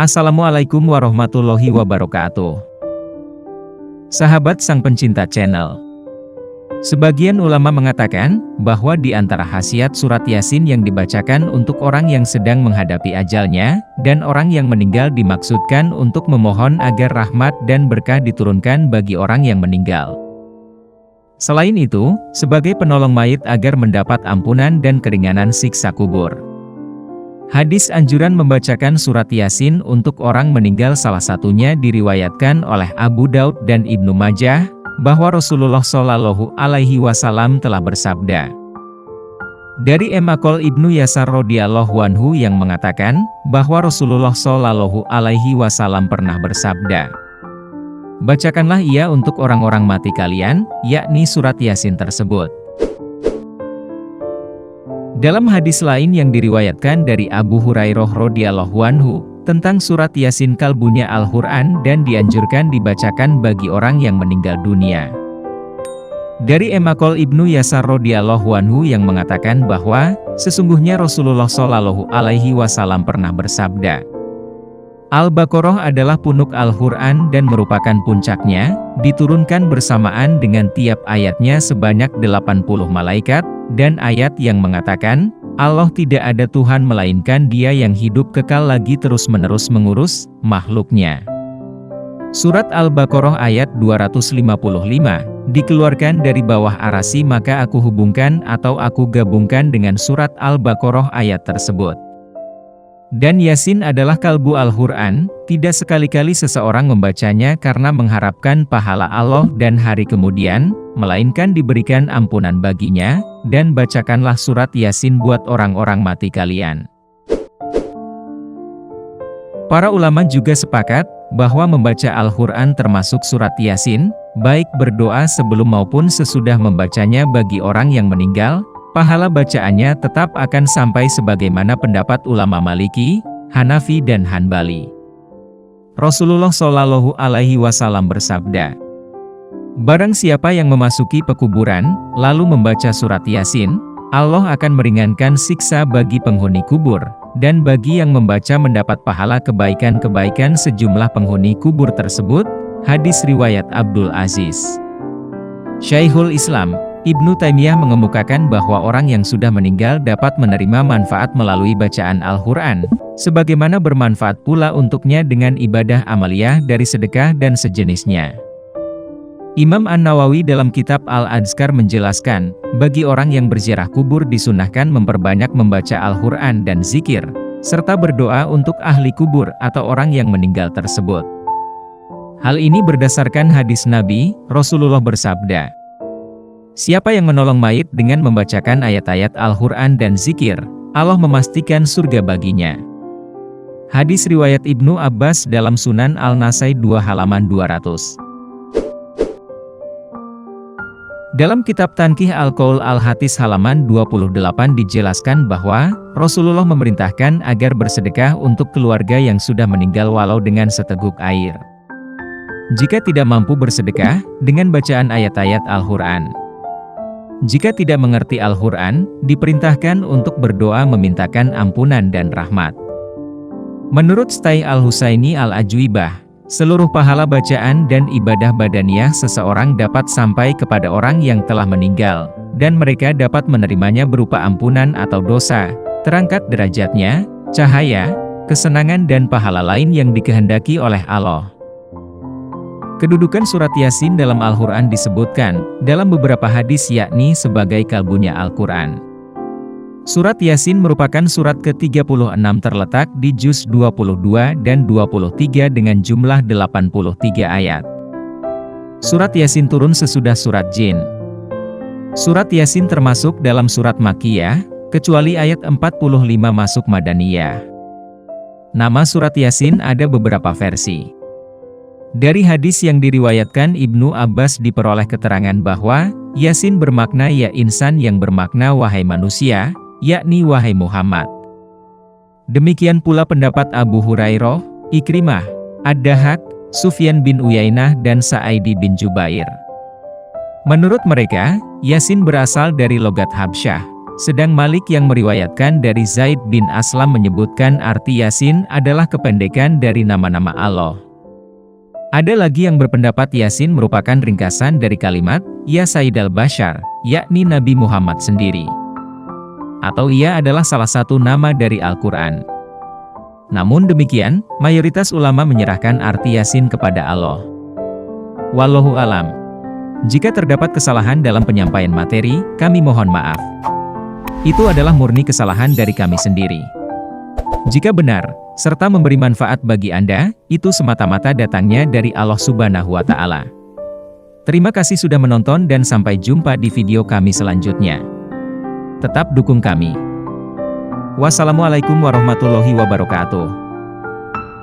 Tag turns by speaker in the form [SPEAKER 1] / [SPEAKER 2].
[SPEAKER 1] Assalamualaikum warahmatullahi wabarakatuh. Sahabat sang pencinta channel. Sebagian ulama mengatakan bahwa di antara khasiat surat Yasin yang dibacakan untuk orang yang sedang menghadapi ajalnya, dan orang yang meninggal dimaksudkan untuk memohon agar rahmat dan berkah diturunkan bagi orang yang meninggal. Selain itu, sebagai penolong mayit agar mendapat ampunan dan keringanan siksa kubur. Hadis anjuran membacakan surat Yasin untuk orang meninggal salah satunya diriwayatkan oleh Abu Daud dan Ibnu Majah, bahwa Rasulullah Shallallahu Alaihi Wasallam telah bersabda. Dari Emakol Ibnu Yasar radhiyallahu anhu yang mengatakan, bahwa Rasulullah Shallallahu Alaihi Wasallam pernah bersabda, bacakanlah ia untuk orang-orang mati kalian, yakni surat Yasin tersebut. Dalam hadis lain yang diriwayatkan dari Abu Hurairah radhiyallahu anhu tentang surat Yasin kalbunya Al-Quran dan dianjurkan dibacakan bagi orang yang meninggal dunia. Dari Emakol Ibnu Yasar radhiyallahu anhu yang mengatakan bahwa sesungguhnya Rasulullah Shallallahu Alaihi Wasallam pernah bersabda, Al-Baqarah adalah punuk Al-Quran dan merupakan puncaknya, diturunkan bersamaan dengan tiap ayatnya sebanyak 80 malaikat, dan ayat yang mengatakan, Allah tidak ada Tuhan melainkan Dia yang hidup kekal lagi terus-menerus mengurus makhluknya. Surat Al-Baqarah ayat 255, dikeluarkan dari bawah arasy maka aku hubungkan atau aku gabungkan dengan surat Al-Baqarah ayat tersebut. Dan Yasin adalah kalbu Al-Quran, tidak sekali-kali seseorang membacanya karena mengharapkan pahala Allah dan hari kemudian, melainkan diberikan ampunan baginya, dan bacakanlah surat Yasin buat orang-orang mati kalian. Para ulama juga sepakat, bahwa membaca Al-Quran termasuk surat Yasin, baik berdoa sebelum maupun sesudah membacanya bagi orang yang meninggal, pahala bacaannya tetap akan sampai sebagaimana pendapat ulama Maliki, Hanafi dan Hanbali. Rasulullah Shallallahu Alaihi Wasallam bersabda, barang siapa yang memasuki pekuburan, lalu membaca surat Yasin, Allah akan meringankan siksa bagi penghuni kubur, dan bagi yang membaca mendapat pahala kebaikan-kebaikan sejumlah penghuni kubur tersebut. Hadis riwayat Abdul Aziz. Syekhul Islam Ibnu Taimiyah mengemukakan bahwa orang yang sudah meninggal dapat menerima manfaat melalui bacaan Al-Quran, sebagaimana bermanfaat pula untuknya dengan ibadah amaliyah dari sedekah dan sejenisnya. Imam An-Nawawi dalam kitab Al-Adhkar menjelaskan, bagi orang yang berziarah kubur disunahkan memperbanyak membaca Al-Quran dan zikir, serta berdoa untuk ahli kubur atau orang yang meninggal tersebut. Hal ini berdasarkan hadis Nabi, Rasulullah bersabda, siapa yang menolong mayit dengan membacakan ayat-ayat Al-Quran dan zikir, Allah memastikan surga baginya. Hadis riwayat Ibnu Abbas dalam Sunan Al-Nasai 2 halaman 200. Dalam kitab Tankih Al-Qaul Al-Hadis halaman 28 dijelaskan bahwa Rasulullah memerintahkan agar bersedekah untuk keluarga yang sudah meninggal walau dengan seteguk air. Jika tidak mampu bersedekah, dengan bacaan ayat-ayat Al-Quran. Jika tidak mengerti Al-Quran, diperintahkan untuk berdoa memintakan ampunan dan rahmat. Menurut Stai Al-Husaini Al-Ajwibah, seluruh pahala bacaan dan ibadah badaniyah seseorang dapat sampai kepada orang yang telah meninggal, dan mereka dapat menerimanya berupa ampunan atau dosa, terangkat derajatnya, cahaya, kesenangan dan pahala lain yang dikehendaki oleh Allah. Kedudukan surat Yasin dalam Al-Quran disebutkan dalam beberapa hadis yakni sebagai kalbunya Al-Quran. Surat Yasin merupakan surat ke-36 terletak di juz 22 dan 23 dengan jumlah 83 ayat. Surat Yasin turun sesudah surat Jin. Surat Yasin termasuk dalam surat Makkiyah, kecuali ayat 45 masuk Madaniyah. Nama surat Yasin ada beberapa versi. Dari hadis yang diriwayatkan Ibnu Abbas diperoleh keterangan bahwa Yasin bermakna ya insan yang bermakna wahai manusia, yakni wahai Muhammad. Demikian pula pendapat Abu Hurairah, Ikrimah, Ad-Dahhak, Sufyan bin Uyainah dan Sa'idi bin Jubair. Menurut mereka, Yasin berasal dari logat Habsyah, Sedang Malik yang meriwayatkan dari Zaid bin Aslam menyebutkan arti Yasin adalah kependekan dari nama-nama Allah. Ada lagi yang berpendapat Yasin merupakan ringkasan dari kalimat, Ya Sayyidal Bashar, yakni Nabi Muhammad sendiri. Atau ia adalah salah satu nama dari Al-Quran. Namun demikian, mayoritas ulama menyerahkan arti Yasin kepada Allah. Wallahu alam. Jika terdapat kesalahan dalam penyampaian materi, kami mohon maaf. Itu adalah murni kesalahan dari kami sendiri. Jika benar, serta memberi manfaat bagi Anda, itu semata-mata datangnya dari Allah Subhanahu wa Ta'ala. Terima kasih sudah menonton dan sampai jumpa di video kami selanjutnya. Tetap dukung kami. Wassalamualaikum warahmatullahi wabarakatuh.